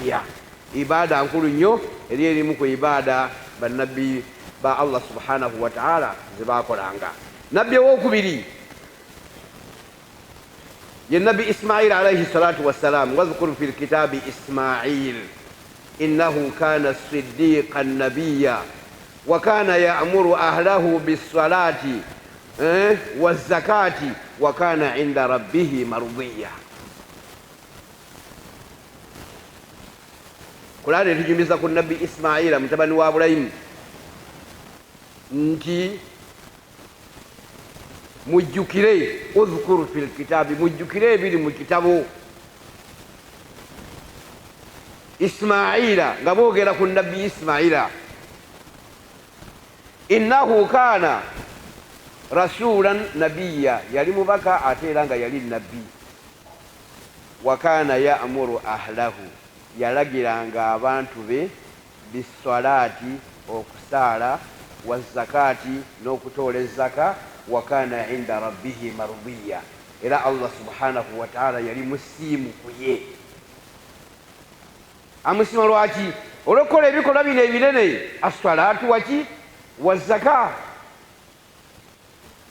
nabiyya ibada nkulu nnyo eri erimu ku ibada bannabbi ba Allah subhanahu wa ta'ala ze bakolanga. Nabbi owokubiri ye nabbi Ismail alayhi salatu wassalam. Wadhkur fi lkitabi Ismail innahu kana siddiqan nabiyya wa kana ya'muru ahlahu bis-salati waz-zakati wa kana 'inda rabbih mardiyya. Qur'an etujumiza ku nabbi Ismaila mutabani wa Ibrahim nti mujjukire, udhkur fil kitabi, mujjukire ebiri mu kitabo Ismaila, nga boogera ku nabbi Ismaila. Innahu kana rasulan nabiyya, yali mubaka ate era nga yali nabbi. Wa kana ya'muru ahlahu, yalagiranga abantu be biswalaati, okusaala, wazakati, n'okutoola ezzaka. Wa kana inda rabbihi mardiya, era Allah subhanahu wa ta'ala yali musiimu ku ye. Amusiima lwaki? Olw'okukola ebikolwa bino ebinene, aswalaatu waki wazaka.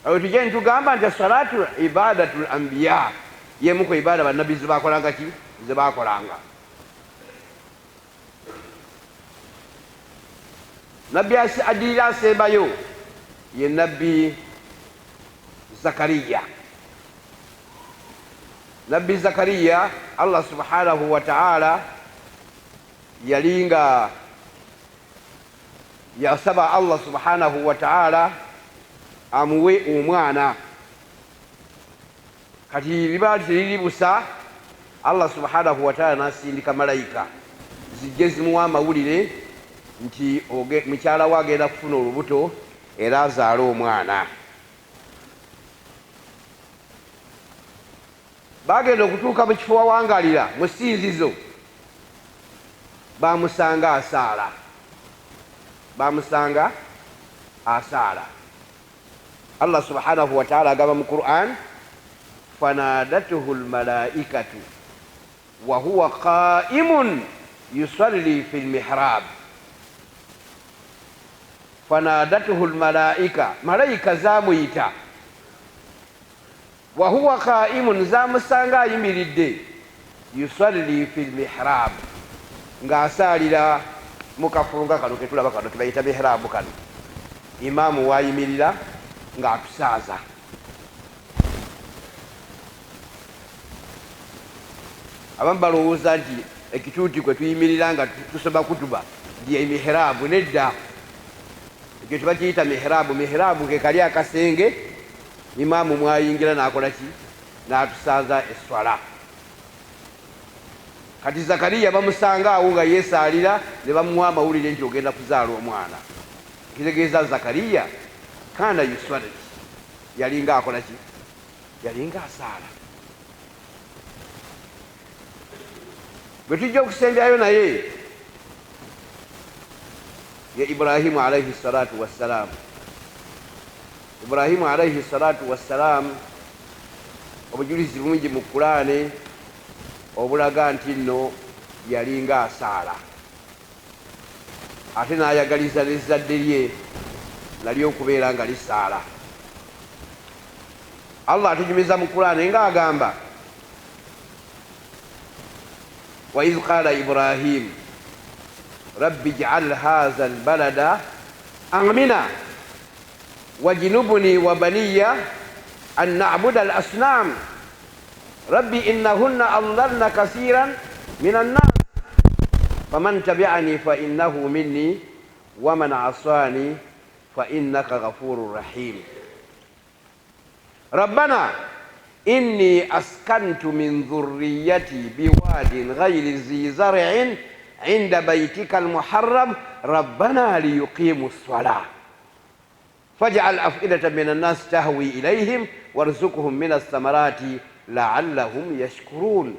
Awo tugende tugamba nti aswalaatu ibadatul anbiya, yemu ku ibada bannabbi ze bakolanga ki, ze bakolanga. Nabbi adirira asembayo ye nabbi Zakariya. Nabbi Zakariya, Allah subhanahu wa ta'ala yalinga yasaba Allah subhanahu wa ta'ala amuwe omwana. Kati liba teriri busa, Allah subhanahu wa ta'ala nasindika malayika zijje zimuwa amawulire nti mukyala we agenda kufuna olubuto era azaale omwana. Bagenda okutuuka mu kifo wawangalira mu ssinzizo, bamusanga asaala. Bamusanga asaala. Allah subhanahu wa ta'ala agamba mu Qur'an, fanadatuhu almalaikatu wa huwa qa'imun yusalli fi lmihrab. Fanadatuhu almalaika, malaika zamuyita. Wa huwa qa'imun, zamusanga ayimiridde. Yusalli fi lmihrab, ng'asaalira mu kafunga kano ketulaba kano kebayita mihrabu kano. Imaamu wayimirira ng'atusaaza. Abamu balowooza nti ekituuti kwe tuyimirira nga tusoma kutuba ye mihrabu. Nedda, ekyo tebakiyita mihrabu. Mihrabu ke kali akasenge imaamu mwayingira n'akola ki, n'atusaaza eswala. Kati Zakariya bamusanga awo nga yeesaalira, ne bamuwa amawulire nti ogenda kuzaala omwana. Kitegeeza Zakariya kana yuswali, yalinga akola ki, yalinga asaala. Bwe tujja okusembyayo naye ye Ibrahimu alayhi salatu wassalamu. Ibrahimu alayhi salatu wassalam, obujulizi bungi mu Qur'ani obulaga nti nno yalinga asaala. Ate n'ayagaliza n'ezzadde lye nalyo okubeera nga lisaala. Allah atujumiza mu Qur'ani nga agamba, wa idh qala Ibrahim rabbi ij'al hadha albalada amina wajnubni wa baniya an na'budu al-asnam rabbi innahunna adlalna kasiran minan nas faman tabi'ani fa innahu minni wa man 'asani fa innaka ghafurur rahim. Rabbana inni askantu min dhurriyyati biwadin ghayri zi zar'in 'inda baytika al-muharram rabbana liyuqimu as-salah faj'al af'idatan minan nas tahwi ilayhim warzuqhum minas samarati la'allahum yashkurun.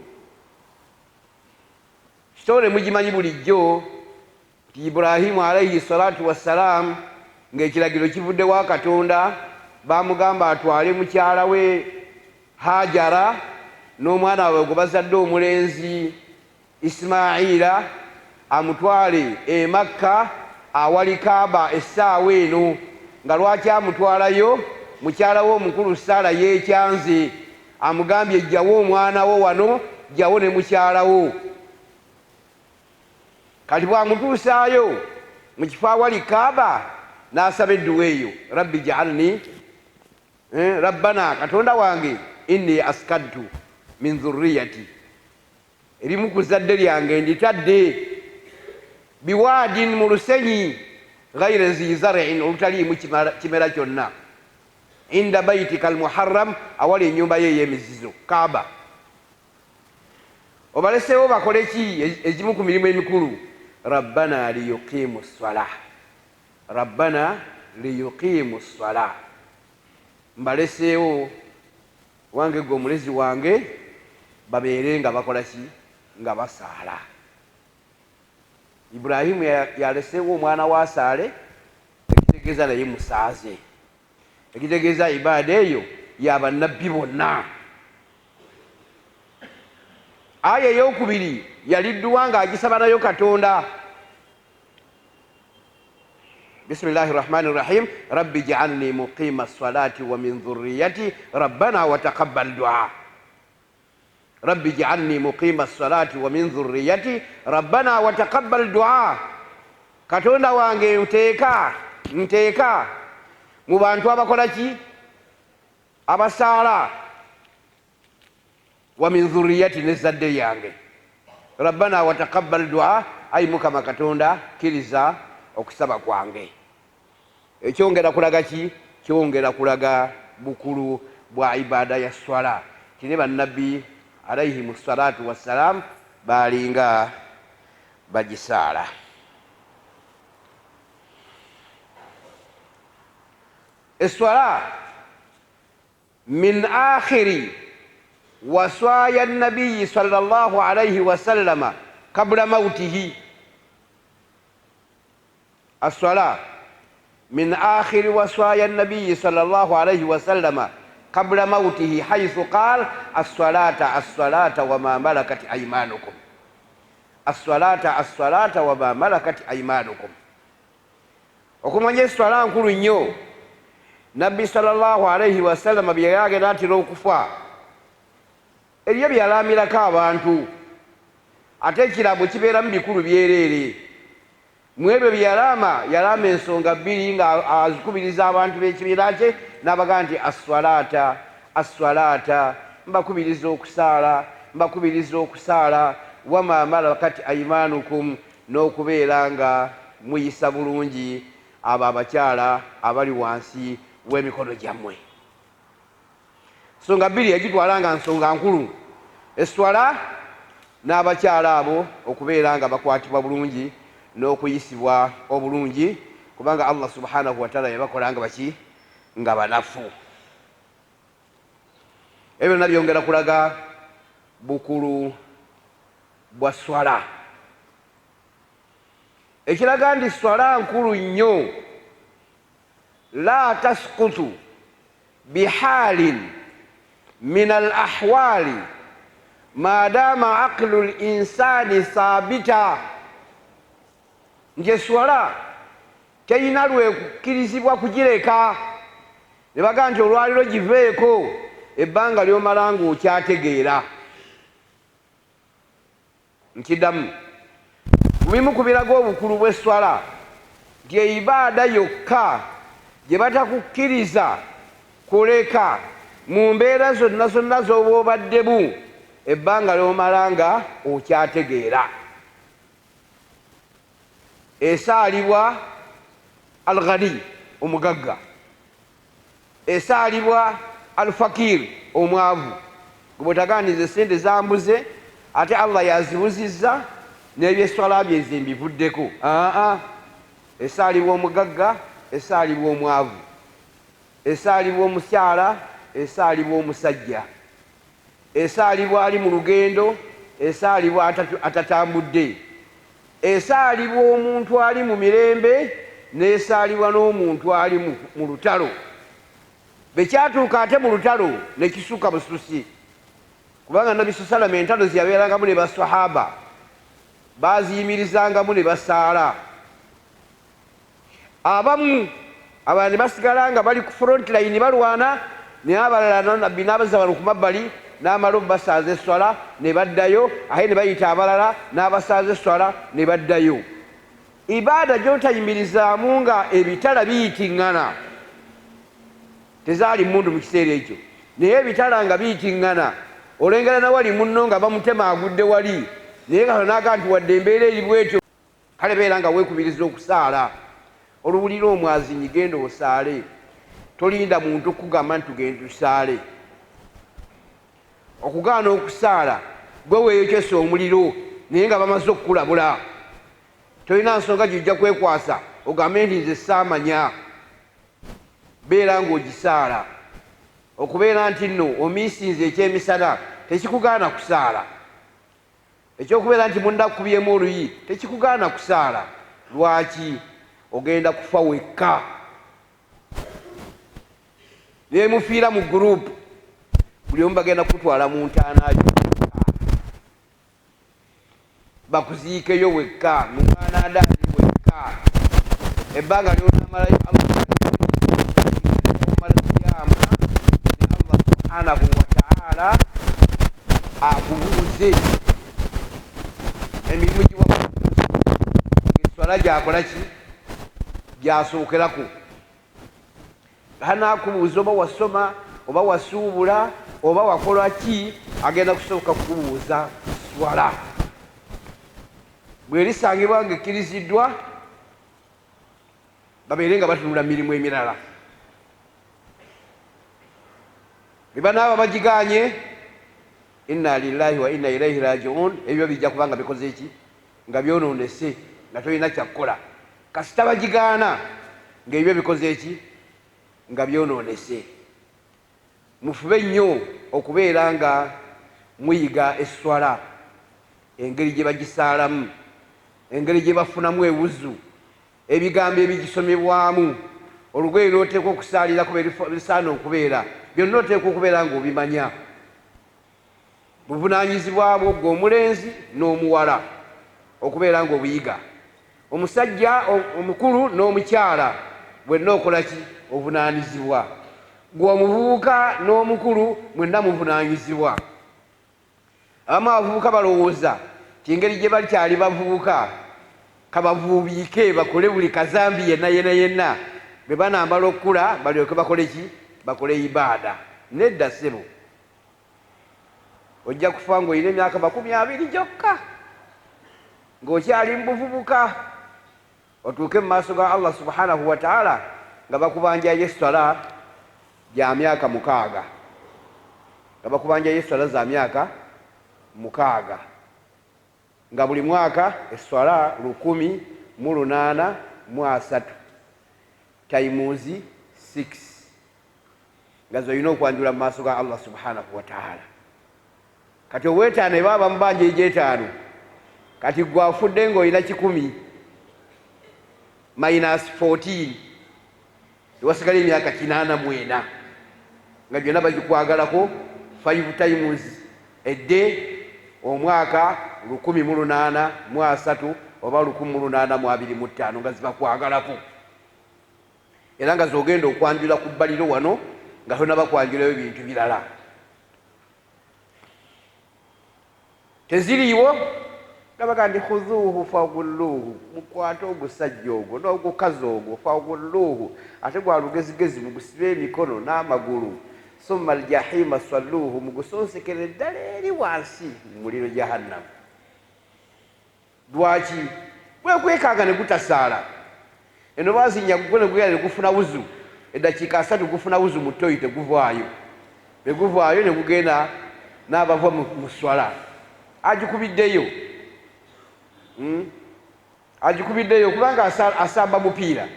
Kitole mugimanyi bulijjo ti Ibrahimu alayhi salatu wassalam ng'ekiragiro kivudde wa Katonda, bamugamba atwale mukyala we Hajara n'omwana we gwe bazadde omulenzi Ismaila amutwale e Makka awali Kaaba essaawa eno, nga lwaki amutwalayo? Mukyala we omukulu Saala yeekyanze, amugambye jjawo omwana wo wano, jjawo ne mukyala wo. Kati bwamutuusaayo mu kifo awali Kaaba n'asaba edduwa eyo, rabbi ja'alni rabbana, katonda wange, inni askadtu min dhurriyati, erimu ku zadde lyange nditadde biwaadin, mu lusenyi, ghayri zi zar'in, olutaliimu kimera kyonna, inda baitika almuharram, awali ennyumba ye ey'emizizo Kaaba. Obaleseewo bakole ki? Egimu ku mirimu emikulu, rabbana liyuqimu ssala, rabbana liyuqimu ssala, mbaleseewo wange gwe omulezi wange babeere nga bakola ki? Nga basaala. Ibulayimu yaleseewo omwana wa asaale, ekitegeeza naye musaaze, ekitegeeza ibaada eyo yabannabbi bonna. Aya eyokubiri yalidduwa nga agisaba nayo Katonda, bismillahi rahmani rahim, rabbi ja'alni muqima salati wa min dhurriyati rabbana wa taqabbal du'a, rabbi ja'alni muqima salati wa min dhurriyati rabbana wa taqabbal du'a. Katonda wange nteeka mu bantu abakola ki? Abasaala. Wa min dhurriyati, n'ezzadde lyange. Rabbana wa taqabbal du'a, ayi Mukama Katonda kkiriza okusaba kwange. Ekyongera kulaga ki? Kyongera kulaga bukulu bwa ibaada ya swala. Kine bannabbi alayhimu salatu wassalamu baalinga bagisaala. Eswala min akhiri waswaya nabiyyi sallallahu alayhi wasallama kabla mautihi. Aswala min akhiri waswaya nabiyyi sallallahu alayhi wasallama kabla mautihi haythu qala as-salata wa ma malakat aymanukum, as-salata wa ma malakat aymanukum. Okumanya eswala nkulu nnyo. Nabbi sallallahu alayhi wasallama bye yagenda atera okufa, eriyo byalaamirako abantu, ate ekirabo kibeeramu bikulu byereere. Mu ebyo byalaama ensonga bbiri nga azikubiriza abantu b'ekibiina kye, n'abaga nti as-salata, mbakubiriza okusaala, wama malakat aymanukum, n'okubeera nga muyisa bulungi abo abakyala abali wansi w'emikono gyammwe. Nsonga bbiri yagitwala nga nsonga nkulu, eswala n'abakyala abo okubeera nga bakwatibwa bulungi n'okuyisibwa obulungi, kubanga Allah subhanahu wa ta'ala yabakola nga baki? Nga banafu. Ebyo nabyongera kulaga bukulu bwa swala. Ekiraga ndi swala nkulu nnyo, la tasqutu bihalin min al ahwali madama aqlu al insani sabita. Nje swala teyina lwekukkirizibwa kugireka, ne baga nti olwaliro giveeko, ebbanga lyomala ng'okyategeera. Nkiddamu, bubimu ku biraga obukulu bw'eswala nti eibaada yokka gye batakukkiriza kuleka mu mbeera zonna z'oba obaddemu, ebbanga lyomala nga okyategeera. Esaalibwa al-ghani, omugagga, esaalibwa al-fakir, omwavu. Bw'otaganiza sente zambuze ate Allah yazibuzizza n'ebyeswala bye nze mbivuddeko. Esaalibwa omugagga, esaalibwa omwavu, esaalibwa omukyala, esaalibwa omusajja, esaalibwa ali mu lugendo, esaalibwa atatambudde, esaalibwa omuntu ali mu mirembe, n'esaalibwa n'omuntu ali mu lutalo. Bekyatuuka ate mu lutalo ne kisuka bususi, kubanga Nabbi sallallahu alayhi wa sallam entalo ze yabeerangamu ne basahaba baziyimirizangamu ne basaala. Abamu abalala ne basigala nga bali ku front line balwana, naye abalala nabbi n'abazza bano ku mabbali n'amala basaaza esswala ne baddayo, ate ne bayita abalala n'abasaaza esswala ne baddayo. Ibaada gy'otayimirizaamu nga ebitala biyitiŋŋana, tezaali mundu mu kiseera ekyo, naye ebitala nga biyitiŋŋana, olengera nawali munno nga bamutema agudde wali, naye nga naga nti wadde embeera eri bwetyo, kale beera nga weekubiriza okusaala. Oluwulira omwazinyi genda osaale, tolinda muntu okugamba nti tugenda tusaale. Okugaana okusaala gwe weeyokyesa omuliro naye nga bamaze okukulabula, tolina nsonga gyojja kwekwasa ogambe nti nze saamanya. Beera ng'ogisaala. Okubeera nti nno omiisinze ekyemisana tekikugaana kusaala. Ekyokubeera nti munda kukubyemu oluyi tekikugaana kusaala. Lwaki? Ogenda kufa wekka. Nemufiira mu gurupu, buli omu bagenda kutwala mu ntaanayo, bakuziikeyo wekka, mumwana ndaali wekka. Ebbanga lyonamalayo Allah subhanahu wa ta'ala akubuuze emirimu giwa eswala gyakola ki, gyasookerako. Anaakubuuza oba wasoma oba wasuubula oba wakola ki, agenda kusooka kukubuuza swala. Bwerisangibwa nga ekkiriziddwa, babeere nga batunula mirimu emirala. Bwe banaaba bagiganye, inna lillahi wa inna ilaihi rajiun, ebyo bijja kuba nga bikoze eki, nga byonoonese, nga tolina kyakkola. Kasita bagigaana ng'ebyo bikoze eki, nga byonoonese. Mufube nnyo okubeera nga muyiga esswala, engeri gye bagisaalamu, engeri gye bafunamu ewuzu, ebigambo ebigisomebwamu, olugoye lw'oteekwa okusaalirako bisaana okubeera, byonna oteekwa okubeera ng'obimanya. Buvunaanyizibwa bwo gwe omulenzi n'omuwala okubeera ng'obuyiga. Omusajja omukulu n'omukyala bwenna okola ki? Obuvunaanyizibwa. Gwe omuvubuka n'omukulu mwenna muvunaanyizibwa. Abamu abavubuka balowooza ti engeri gye bakyali bavubuka kabavuubiike bakole buli kazambi yenna bwe banambala okukula balyoke bakole ki? Bakole ibaada. Nedda ssebo, ojja kufa ng'olina emyaka 20 gyokka ng'okyali mu buvubuka, otuuke mu maaso ga Allah subhanahu wa ta'ala nga bakubanjayo esswala gya myaka 6, nga bakubanjayo esswala za myaka 6, nga buli mwaka esswala 183 times 6, nga zolina okwanjula mu maaso ga Allah subhanahu wa ta'ala. Kati oweetaano eba bamubanja egy'etaano, kati gwe afudde ng'olina 10 minus 14, tewasigala emyaka 84, nga gyonna bagikwagalako 5 times edde omwaka 183 oba 18225 nga zibakwagalako, era nga zogenda okwanjula ku bbaliro wano nga tonna bakwanjulayo ebintu birala. Teziriiwo gabaga ndi khuzuuhu fagulluuhu, mukwate ogusajja ogwo n'ogukazi ogwo fagulluuhu, ate gwa lugezigezi mugusibe emikono n'amagulu, summa aljahima salluuhu, mugusonsekere ddala eri wansi mu muliro jahannamu. Lwaki? Bwekwekaaga ne gutasaala. Eno bazinnya gugone guyala ne gufuna wuzu, eddakiika 3 gufuna wuzu mu toyi teguvaayo. Bwe guvaayo ne gugenda n'abava mu swala. Agikubiddeyo. Agikubiddeyo kubanga asamba mupiira.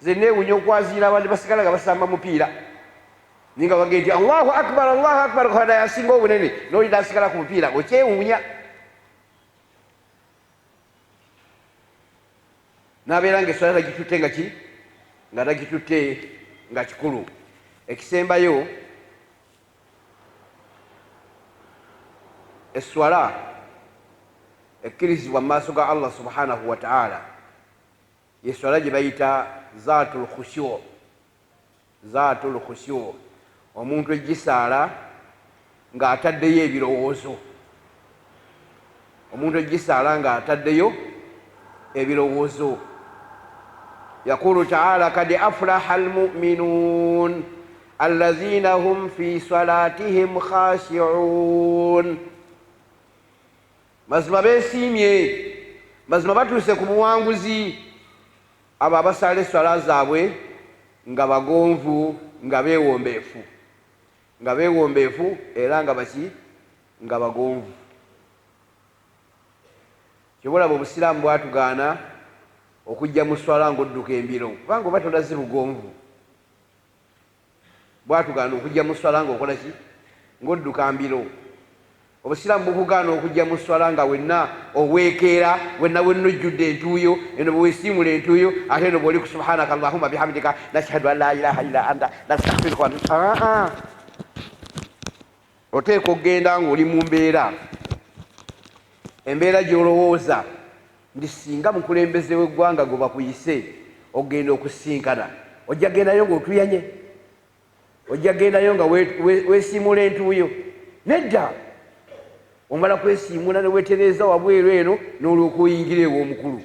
Nze neewunya okwaziira abandi basigala nga basamba mupiira. Ninga bagenda nti Allahu akbar, Allahu akbar, kada yasinga obunene, n'olida asigala ku mupiira, okyewuunya. N'abeera ng'esswala tagitutte nga ki? Nga tagitutte nga kikulu. Ekisembayo, ekkirizibwa mu maaso ga Allah subhanahu wa ta'ala yeswala gye bayita zaatul khushu'. Zaatul khushu' omuntu egisaala ng'ataddeyo ebirowoozo. Omuntu egisaala ng'ataddeyo ebirowoozo. Yaqulu ta'ala kad aflaha almu'minun allazina hum fi salatihim khashi'un. Mazima beesiimye, mazima batuuse ku buwanguzi abo abasaala eswala zaabwe nga bagonvu, nga beewombeefu, nga beewombeefu era nga baki, nga bagonvu. Kyobulaba obusiraamu bwatugaana okujja mu swala ng'odduka embiro, kubanga oba tolaze bugonvu. Bwatugaana okujja mu swala ng'okola ki, ng'odduka mbiro. Obusiraamu bukugaana okujja mu swala nga wenna oweekeera, wenna wenna ojjudde entuuyo, eno bweweesiimula entuuyo, ate eno bw'oli ku subhanaka allahumma bihamdika nashhadu an la ilaha illa anta nastaghfiruka wa natubu. Oteeka okgenda ng'oli mu mbeera, embeera gy'olowooza ndi singa mukulembeze w'eggwanga gwe bakuyise ogenda okusinkana, ojja gendayo ng'otuyanye, ojja gendayo nga weesiimula entuuyo. Nedda, omala kwesiimula ne weetereeza wabweru eno n'olyoka oyingira ew'omukulu.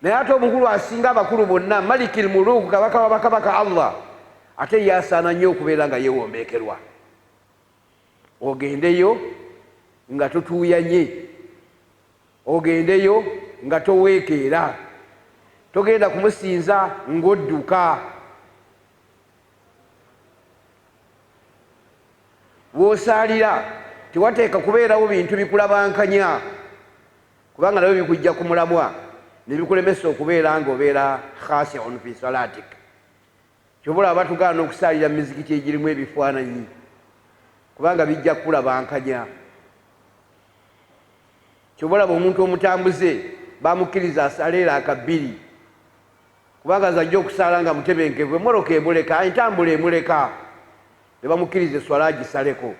Naye ate omukulu asinga abakulu bonna, malikil muluku, kabaka wa bakabaka Allah, ate yasaana nnyo okubeera nga yeewombeekerwa. Ogendeyo nga totuuyanye, ogendeyo nga toweekeera, togenda kumusinza ng'odduka. W'osaalira tewateeka kubeerawo bintu bikulabankanya, kubanga nabyo bikujja ku mulamwa ne bikulemesa okubeera ng'obeera khashi'un fi salatik. Kyobulaba batugaana okusaalira mu mizikiti egirimu ebifaananyi, kubanga bijja kukulabankanya. Kyobulaba omuntu omutambuze bamukkiriza asaleera akabbiri, kubanga azajja okusaala nga mutebenkevu, emmoloka emuleka, entambula emuleka, ne bamukkiriza eswala agisaleko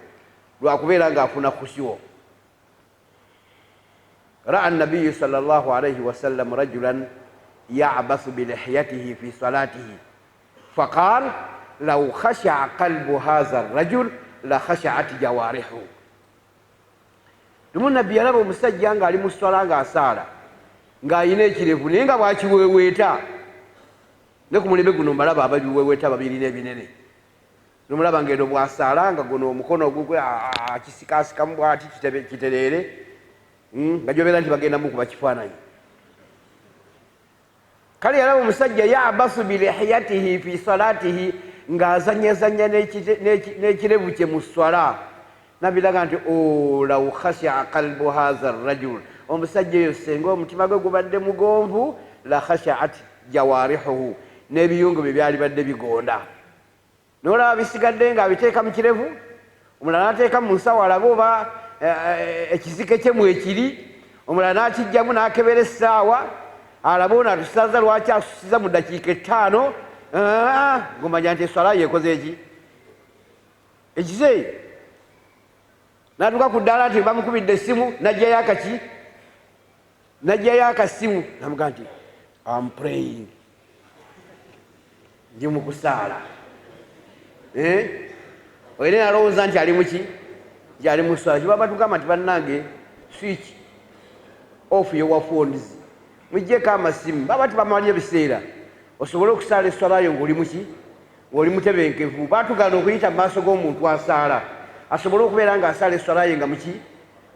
lwakubeera ng'afuna khushu'. Ra'a an-nabiyyu sallallahu alayhi wa sallam rajulan ya'bathu bi lihiyatihi fi salatihi faqala law khasha'a qalbu hadha ar-rajul la khasha'at jawarihu. Lumu nabbi yalaba omusajja ng'ali mu swala ng'asaala ng'ayina ekirevu naye nga bwakiweeweeta, ne ku mulembe guno mbalaba ababiweeweeta babirina ebinene. Nomulaba ng'eno bw'asaala nga guno omukono gugwe akisikaasikamu bw'ati kitereere, nga gyobeera nti bagenda mukuba kifaananyi. Kale yalaba omusajja ya'bathu bi lihiyatihi fi salatihi, ng'azanyazanya n'ekirevu kye mu swala. Nabiraga nti law khasha'a qalbu hadha ar-rajul, omusajja oyo senga omutima gwe gubadde mugonvu, la khasha'at jawarihuhu, n'ebiyungu bye byali badde bigonda. N'olaba bisigadde ng'abiteeka mu kirevu, omulala n'ateeka mu nsawo alabe oba ekizike kye mwekiri, omulala n'akijjamu n'akebera essaawa alabe ono atusaza lwaki asusiza mu ddakiika 5. Ng'omanya nti eswala yeekoze eki ekize. N'atuuka ku ddaala nti bamukubidde essimu, n'ajjayo akaki, n'ajjayo akasimu, n'amugaa nti I'm praying, ndi mu kusaala. Oyina nalowooza nti ali muki, gyali mu swala. Kibaba tugamba nti bannange switch off your phones, muggyeko amasimu, baba tibamalya ebiseera osobole okusaala eswalayo ng'oli muki, ng'oli mutebenkevu. Baatugaana okuyita mu maaso g'omuntu asaala asobole okubeera ng'asaala eswalaye nga muki,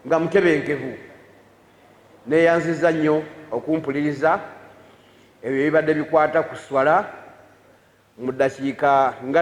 nga mutebenkevu. Neeyanziza nnyo okumpuliriza ebyo ebibadde bikwata ku swala mu ddakiika nga